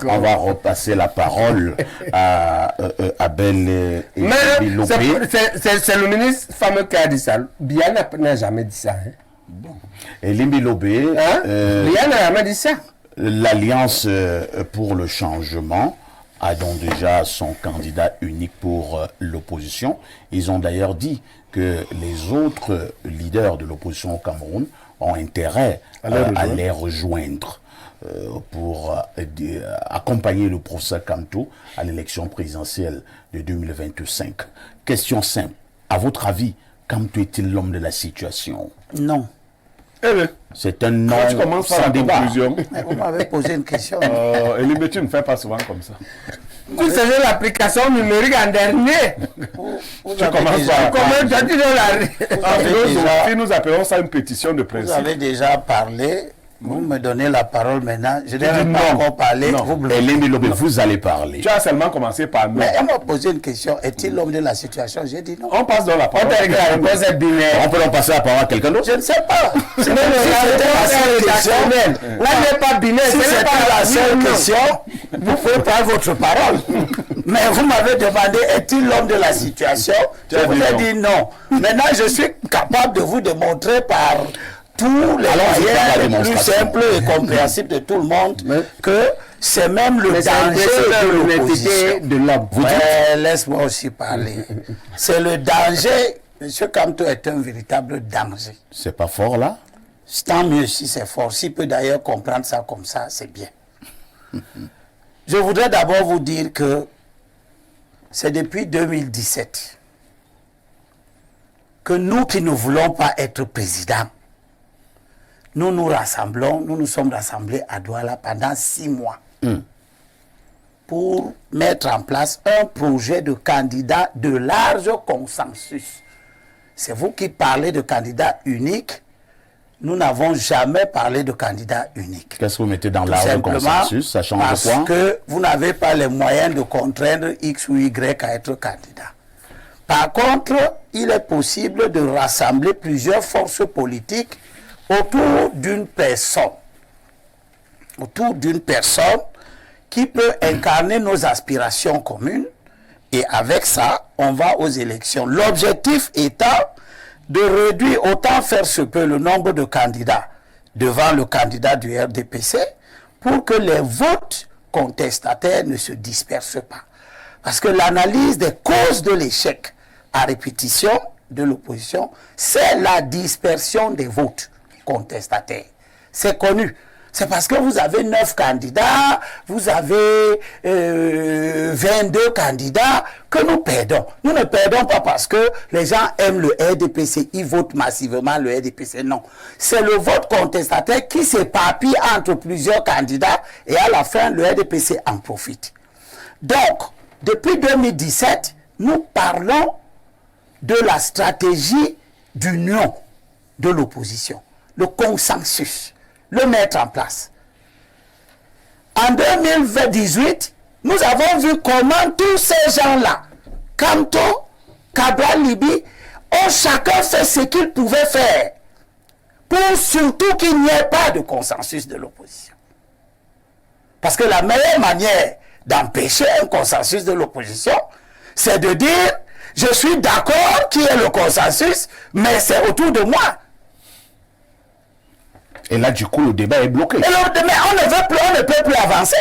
On va repasser la parole à Abel et Lopé. C'est le ministre fameux qui a dit ça. Bien n'a jamais dit ça. Hein? Bon. Et Limbi Lopé, Bien n'a jamais dit ça. L'Alliance pour le changement a donc déjà son candidat unique pour l'opposition. Ils ont d'ailleurs dit que les autres leaders de l'opposition au Cameroun ont intérêt à les rejoindre. Pour accompagner le professeur Kamto à l'élection présidentielle de 2025. Question simple. À votre avis, Kamto est-il l'homme de la situation? Non. C'est un non sans débat. Vous m'avez posé une question. Elimbe, tu ne fais pas souvent comme ça. Vous savez l'application numérique en dernier. Tu commences par... Comment tu as dit dans la... Nous appelons ça une pétition de principe. Vous avez déjà parlé. Vous me donnez la parole maintenant. Je n'ai pas encore parlé. Vous allez parler. Tu as seulement commencé par nous. Mais elle m'a posé une question. Est-il l'homme de la situation? J'ai dit non. On passe dans la parole. On peut en passer la parole à quelqu'un d'autre? Je ne sais pas. Là, n'est pas binaire. Si c'est pas la seule question, vous pouvez prendre votre parole. Mais vous m'avez demandé, est-il l'homme de la situation? Je vous ai dit non. Maintenant, je suis capable de vous démontrer par tous les moyens les plus simples et compréhensibles de tout le monde que c'est même le danger de l'opposition. De l'homme. Laisse-moi aussi parler. C'est le danger. M. Kamto est un véritable danger. C'est pas fort là? Tant mieux si c'est fort. S'il peut d'ailleurs comprendre ça comme ça, c'est bien. Je voudrais d'abord vous dire que c'est depuis 2017 que nous qui ne voulons pas être présidents, nous nous rassemblons, nous nous sommes rassemblés à Douala pendant 6 mois pour mettre en place un projet de candidat de large consensus. C'est vous qui parlez de candidat unique. Nous n'avons jamais parlé de candidat unique. Qu'est-ce que vous mettez dans large consensus? Ça change parce de quoi? Que vous n'avez pas les moyens de contraindre X ou Y à être candidat. Par contre, il est possible de rassembler plusieurs forces politiques autour d'une personne qui peut incarner nos aspirations communes, et avec ça, on va aux élections. L'objectif étant de réduire autant faire se peut le nombre de candidats devant le candidat du RDPC pour que les votes contestataires ne se dispersent pas. Parce que l'analyse des causes de l'échec à répétition de l'opposition, c'est la dispersion des votes contestataires. C'est connu. C'est parce que vous avez 9 candidats, vous avez 22 candidats que nous perdons. Nous ne perdons pas parce que les gens aiment le RDPC, ils votent massivement le RDPC. Non. C'est le vote contestataire qui s'éparpille entre plusieurs candidats et à la fin, le RDPC en profite. Donc, depuis 2017, nous parlons de la stratégie d'union de l'opposition, le consensus, le mettre en place. En 2018, nous avons vu comment tous ces gens-là, Kamto, Cabral Libi, ont chacun fait ce qu'ils pouvaient faire pour surtout qu'il n'y ait pas de consensus de l'opposition. Parce que la meilleure manière d'empêcher un consensus de l'opposition, c'est de dire je suis d'accord qu'il y ait le consensus, mais c'est autour de moi. Et là, du coup, le débat est bloqué. Mais on ne peut plus avancer.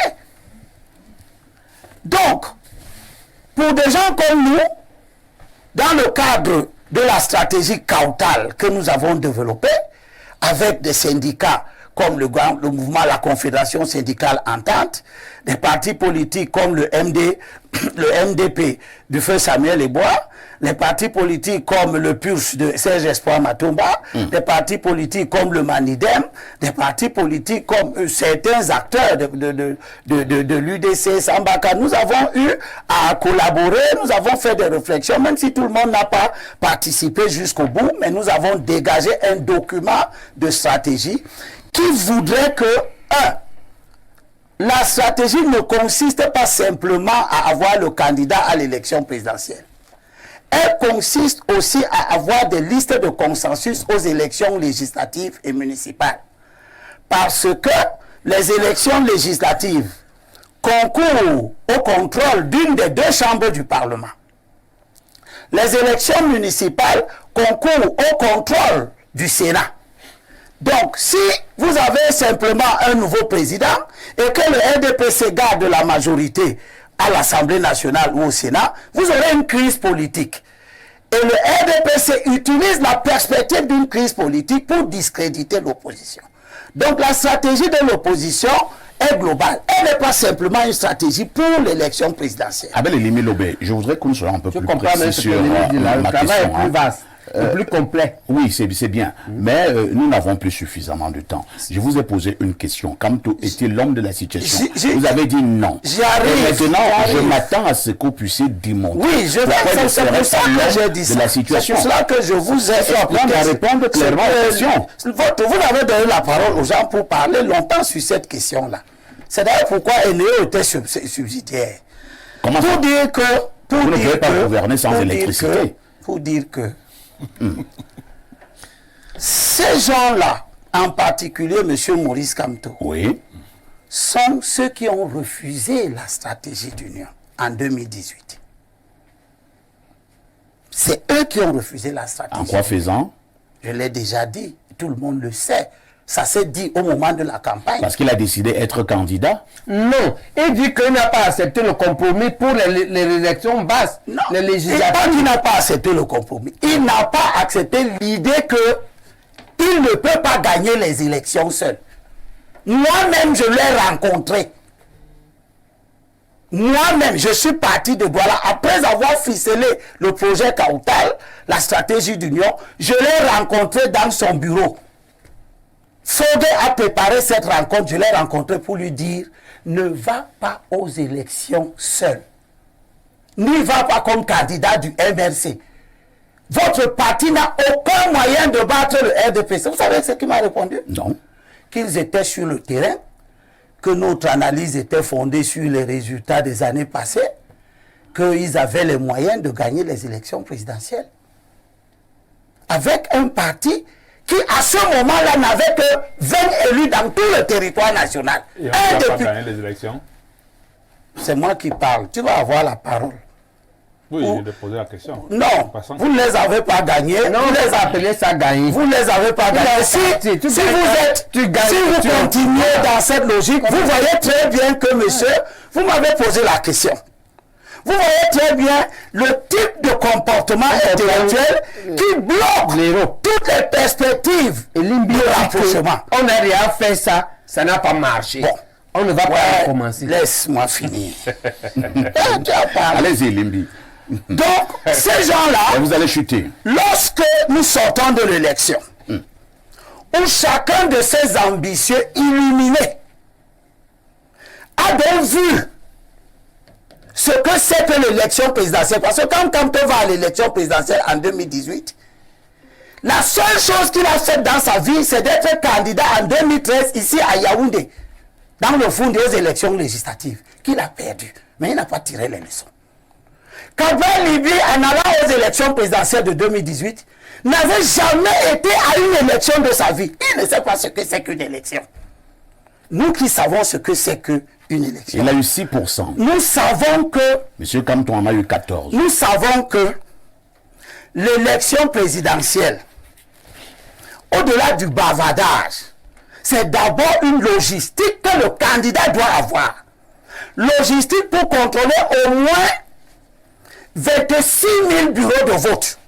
Donc, pour des gens comme nous, dans le cadre de la stratégie cautale que nous avons développée, avec des syndicats comme le mouvement La Confédération syndicale Entente, des partis politiques comme le MDP du feu Samuel Ebois, les partis politiques comme le PURS de Serge Espoir Matomba, des partis politiques comme le Manidem, des partis politiques comme certains acteurs de l'UDC Sambaka. Nous avons eu à collaborer, nous avons fait des réflexions, même si tout le monde n'a pas participé jusqu'au bout, mais nous avons dégagé un document de stratégie qui voudrait que, la stratégie ne consiste pas simplement à avoir le candidat à l'élection présidentielle. Elle consiste aussi à avoir des listes de consensus aux élections législatives et municipales. Parce que les élections législatives concourt au contrôle d'une des deux chambres du Parlement. Les élections municipales concourent au contrôle du Sénat. Donc, si vous avez simplement un nouveau président et que le RDPC garde la majorité à l'Assemblée nationale ou au Sénat, vous aurez une crise politique. Et le RDPC utilise la perspective d'une crise politique pour discréditer l'opposition. Donc, la stratégie de l'opposition est globale. Elle n'est pas simplement une stratégie pour l'élection présidentielle. Abel Elimi Lobé, je voudrais qu'on soit un peu Je plus comprends précis même ce que sur Lémi dit là. Le ma travail question. est plus vaste, plus complet. Oui, c'est bien. Mais nous n'avons plus suffisamment de temps. Je vous ai posé une question. Kamto est-il l'homme de la situation? Vous avez dit non. J'y arrive. Et maintenant, je J'arrive. m'attends à ce que vous puissiez démontrer. Oui, je pourquoi vais, ne c'est pour serait ça pas que l'homme j'ai dit de ça. la C'est situation. pour cela que je vous ai apprendre à répondre clairement à la question. Vous avez donné la parole aux gens pour parler longtemps sur cette question-là. C'est d'ailleurs pourquoi Eneo était subsidiaire. Comment Pour ça? dire que... Pour Vous ne dire pouvez pas que- gouverner sans pour dire électricité. que- Pour dire que... Ces gens-là, en particulier M. Maurice Kamto, Oui. sont ceux qui ont refusé la stratégie d'union en 2018. C'est eux qui ont refusé la stratégie. En quoi faisant? Je l'ai déjà dit, tout le monde le sait. Ça s'est dit au moment de la campagne. Parce qu'il a décidé d'être candidat. Non, il dit qu'il n'a pas accepté le compromis pour les élections basses, Non, les il législatives. pas qu'il n'a pas accepté le compromis. Il n'a pas accepté l'idée que il ne peut pas gagner les élections seul. Moi-même, je l'ai rencontré. Moi-même, je suis parti de Douala. Après avoir ficelé le projet Kautal, la stratégie d'union, je l'ai rencontré dans son bureau. Fogé a préparé cette rencontre, je l'ai rencontré pour lui dire, ne va pas aux élections seul. N'y va pas comme candidat du MRC. Votre parti n'a aucun moyen de battre le RDPC. Vous savez ce qu'il m'a répondu? Non. Qu'ils étaient sur le terrain, que notre analyse était fondée sur les résultats des années passées, qu'ils avaient les moyens de gagner les élections présidentielles. Avec un parti qui, à ce moment-là, n'avait que 20 élus dans tout le territoire national. Et on Un ne va pas député. gagner les élections. C'est moi qui parle. Tu vas avoir la parole. Oui, Ou- j'ai posé la question. Non, Passons. vous ne les avez pas gagnés. Non, vous on les les a appelés ça gagner. Vous ne les avez pas gagnés. Si, tu si gagnes vous pas, êtes, tu gagnes, si vous tu- continuez dans cette logique, vous voyez très bien que monsieur, vous m'avez posé la question. Vous voyez très bien le type de comportement intellectuel qui bloque Zéro. toutes les perspectives Et Limbi de dit que rapprochement. on a déjà fait ça, ça n'a pas marché. Bon. On ne va pas Ouais, recommencer. laisse-moi finir. Tu as parlé. Allez-y, Limbi. Donc, ces Et gens-là, vous allez chuter. lorsque nous sortons de l'élection, où chacun de ces ambitieux illuminés a donc vu ce que c'est que l'élection présidentielle. Parce que quand on va à l'élection présidentielle en 2018, la seule chose qu'il a faite dans sa vie, c'est d'être candidat en 2013 ici à Yaoundé, dans le fond des élections législatives, qu'il a perdu. Mais il n'a pas tiré les leçons. Kabel Libi, en allant aux élections présidentielles de 2018, n'avait jamais été à une élection de sa vie. Il ne sait pas ce que c'est qu'une élection. Nous qui savons ce que c'est qu'une élection, Il a eu 6%. nous savons que, Monsieur Kamto en a eu 14. nous savons que l'élection présidentielle, au-delà du bavardage, c'est d'abord une logistique que le candidat doit avoir. Logistique pour contrôler au moins 26 000 bureaux de vote.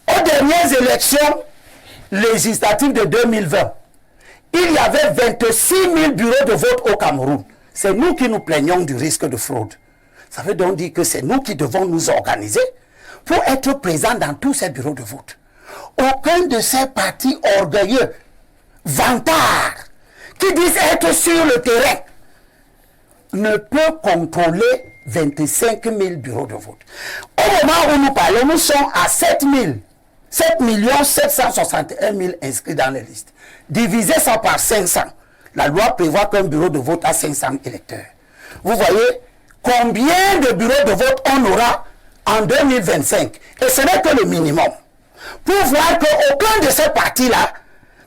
Aux dernières élections législatives de 2020, il y avait 26 000 bureaux de vote au Cameroun. C'est nous qui nous plaignons du risque de fraude. Ça veut donc dire que c'est nous qui devons nous organiser pour être présents dans tous ces bureaux de vote. Aucun de ces partis orgueilleux, vantards, qui disent être sur le terrain, ne peut contrôler 25 000 bureaux de vote. Au moment où nous parlons, nous sommes à 7 761 000 inscrits dans les listes. Divisez ça par 500. La loi prévoit qu'un bureau de vote a 500 électeurs. Vous voyez combien de bureaux de vote on aura en 2025. Et ce n'est que le minimum. Pour voir qu'aucun de ces partis-là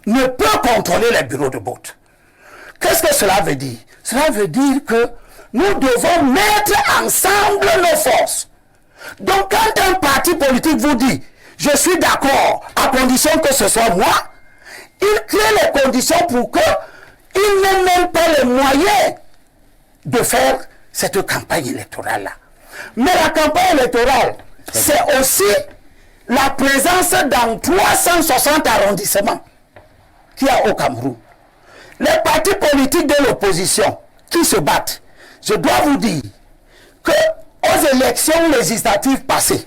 ne peut contrôler les bureaux de vote. Qu'est-ce que cela veut dire? cela veut dire que nous devons mettre ensemble nos forces. Donc quand un parti politique vous dit « je suis d'accord à condition que ce soit moi », il crée les conditions pour qu'il n'ait même pas les moyens de faire cette campagne électorale-là. Mais la campagne électorale, c'est aussi la présence dans 360 arrondissements qu'il y a au Cameroun. Les partis politiques de l'opposition qui se battent, je dois vous dire qu'aux élections législatives passées,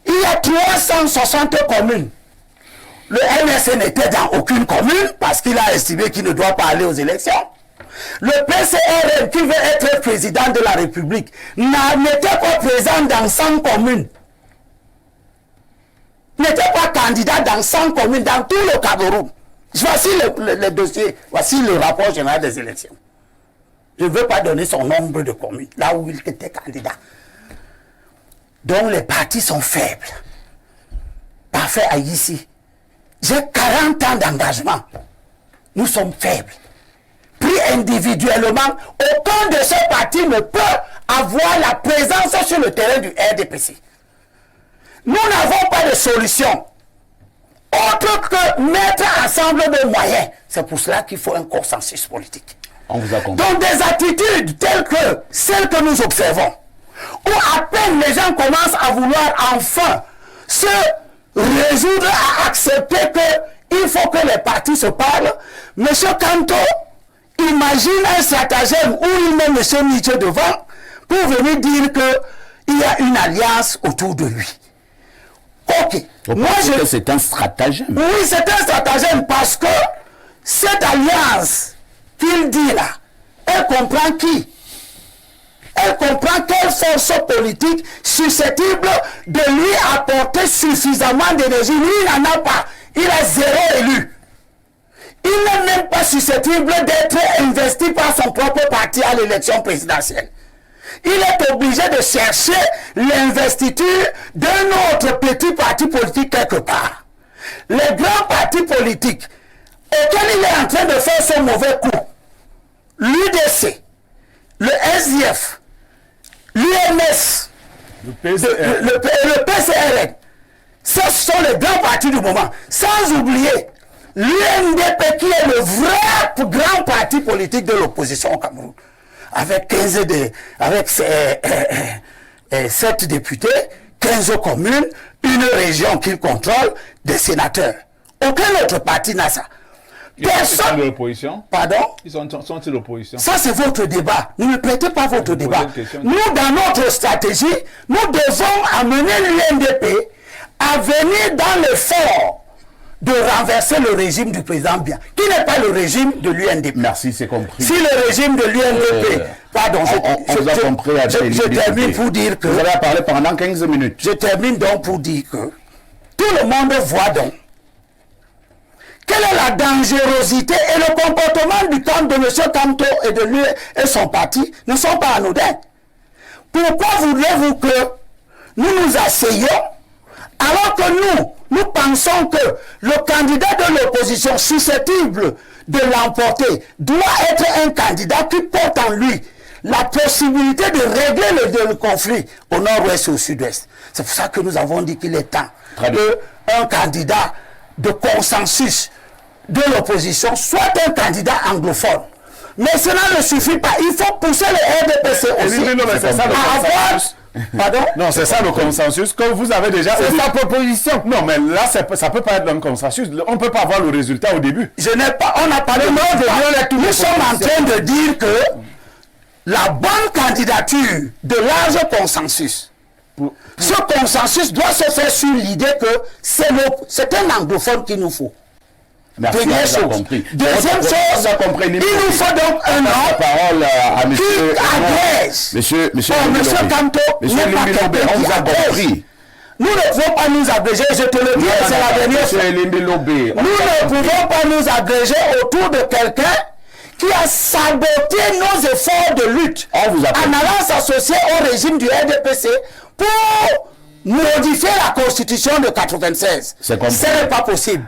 il y a 360 communes. Le MSN n'était dans aucune commune parce qu'il a estimé qu'il ne doit pas aller aux élections. Le PCRN qui veut être président de la République n'était pas présent dans 100 communes. N'était pas candidat dans 100 communes, dans tout le Cameroun. Voici le dossier, voici le rapport général des élections. Je ne veux pas donner son nombre de communes, là où il était candidat. Donc les partis sont faibles. Parfait à ici. J'ai 40 ans d'engagement. Nous sommes faibles. Pris individuellement, aucun de ces partis ne peut avoir la présence sur le terrain du RDPC. Nous n'avons pas de solution autre que mettre ensemble nos moyens. C'est pour cela qu'il faut un consensus politique. On vous a compris. Donc des attitudes telles que celles que nous observons, où à peine les gens commencent à vouloir enfin se résoudre à accepter qu'il faut que les partis se parlent, M. Kanto imagine un stratagème où il met M. Nietzsche devant pour venir dire qu'il y a une alliance autour de lui. Ok. Moi, je... c'est un stratagème. Oui, c'est un stratagème parce que cette alliance qu'il dit là, elle comprend qui? Elle comprend quelle force politique susceptible de lui apporter suffisamment d'énergie. Lui, il n'en a pas. Il a 0 élu. Il n'est même pas susceptible d'être investi par son propre parti à l'élection présidentielle. Il est obligé de chercher l'investiture d'un autre petit parti politique quelque part. Les grands partis politiques auxquels il est en train de faire son mauvais coup, l'UDC, le SDF, l'UMS, le PCRN, ce sont les grands partis du moment. Sans oublier l'UNDP qui est le vrai grand parti politique de l'opposition au Cameroun. Avec 7 députés, 15 communes, une région qu'il contrôle, des sénateurs. Aucun autre parti n'a ça. Personne. Ils sont de l'opposition. Pardon? Ils sont de l'opposition. Ça, c'est votre débat. Ne me prêtez pas votre débat. Nous, dans notre stratégie, nous devons amener l'UNDP à venir dans l'effort de renverser le régime du président Biya, qui n'est pas le régime de l'UNDP. Merci, c'est compris. Si le régime de l'UNDP... Pardon, je termine pour dire que... Vous allez parler pendant 15 minutes. Je termine donc pour dire que tout le monde voit donc quelle est la dangerosité et le comportement du camp de M. Kanto et de lui et son parti ne sont pas anodins. Pourquoi voulez-vous que nous nous asseyions alors que nous pensons que le candidat de l'opposition susceptible de l'emporter doit être un candidat qui porte en lui la possibilité de régler le conflit au nord-ouest et au sud-ouest. C'est pour ça que nous avons dit qu'il est temps qu'un candidat de consensus de l'opposition soit un candidat anglophone. Mais cela ne suffit pas. Il faut pousser le RDPC aussi à avoir... Pardon? Non, c'est ça le consensus que vous avez déjà. C'est sa proposition. Non, mais là, ça peut pas être un consensus. On ne peut pas avoir le résultat au début. Je n'ai pas. On n'a pas le nom de nous sommes en train de dire que la bonne candidature de large consensus. Ce consensus doit se faire sur l'idée que c'est un anglophone qu'il nous faut. Merci, première chose. Deuxième chose, il nous faut donc un homme qui agrège. Monsieur Kanto n'est pas quelqu'un qui agrège. Nous ne pouvons pas nous agréger, je te le dis, c'est la dernière fois. Nous ne pouvons pas nous agréger autour de quelqu'un qui a saboté nos efforts de lutte en allant s'associer au régime du RDPC pour modifier la constitution de 96. Ce n'est pas possible.